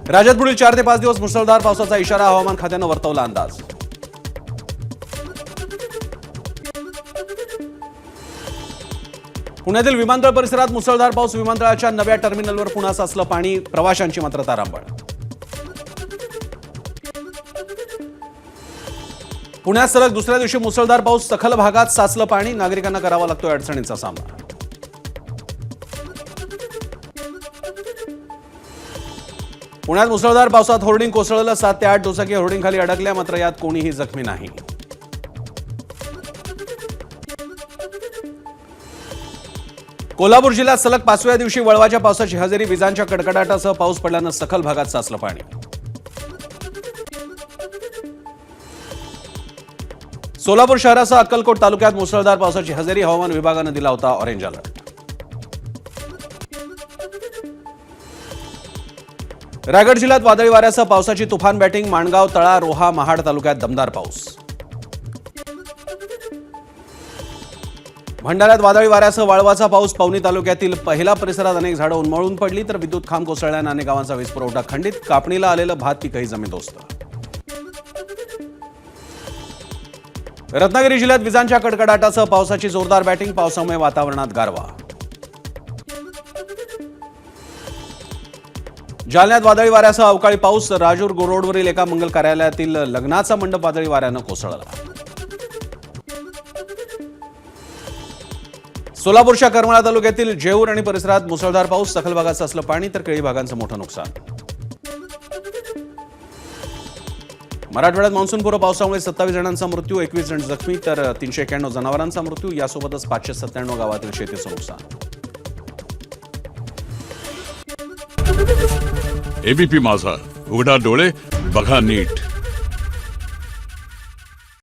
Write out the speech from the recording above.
राज्यात पुढील 4 ते 5 दिवस मुसळधार पावसाचा इशारा हवामान खात्यानं वर्तवला अंदाज. पुण्यातील विमानतळ परिसरात मुसळधार पाऊस. विमानतळाच्या नव्या टर्मिनलवर पुन्हा साचलं पाणी. प्रवाशांची मात्र तारांबळ. पुण्यात सलग दुसऱ्या दिवशी मुसळधार पाऊस. सखल भागात साचलं पाणी. नागरिकांना करावा लागतोय अडचणींचा सामना. पुण्यात मुसळधार पावसात होर्डिंग कोसळलं. 7 ते 8 दुचाकी होर्डिंगखाली अडकल्या, मात्र यात कोणीही जखमी नाही. कोल्हापूर जिल्ह्यात सलग 5व्या दिवशी वळवाच्या पावसाची हजेरी. विजांच्या कडकडाटासह पाऊस पडल्यानं सखल भागात साचलं पाणी. सोलापूर शहरासह अक्कलकोट तालुक्यात मुसळधार पावसाची हजेरी. हवामान विभागानं दिला होता ऑरेंज अलर्ट. रायगड जिल्ह्यात वादळी वाऱ्यासह पावसाची तुफान बॅटिंग. माणगाव, तळा, रोहा, महाड तालुक्यात दमदार पाऊस. भंडाऱ्यात वादळी वाऱ्यासह वाळवाचा पाऊस. पवनी तालुक्यातील पहिला परिसरात अनेक झाडं उन्मळून पडली, तर विद्युत खांब कोसळल्यानं अनेक गावांचा वीज पुरवठा खंडित. कापणीला आलेलं भात पिकही जमीनदोस्त. रत्नागिरी जिल्ह्यात विजांच्या कडकडाटासह पावसाची जोरदार बॅटिंग. पावसामुळे वातावरणात गारवा. जालन्यात वादळी वाऱ्यासह अवकाळी पाऊस. राजूर रोडवरील एका मंगल कार्यालयातील लग्नाचा मंडप वादळी वाऱ्यानं कोसळला. सोलापूरच्या करमाळा तालुक्यातील जेऊर आणि परिसरात मुसळधार पाऊस. सखल भागात साचलं पाणी, तर केळी भागांचं मोठं नुकसान. मराठवाड्यात मान्सूनपूर्व पावसामुळे 27 जणांचा मृत्यू, 21 जण जखमी, तर 391 जनावरांचा मृत्यू. यासोबतच 597 गावातील शेतीचं नुकसान. एबीपी माझा, उघडा डोळे बघा नीट.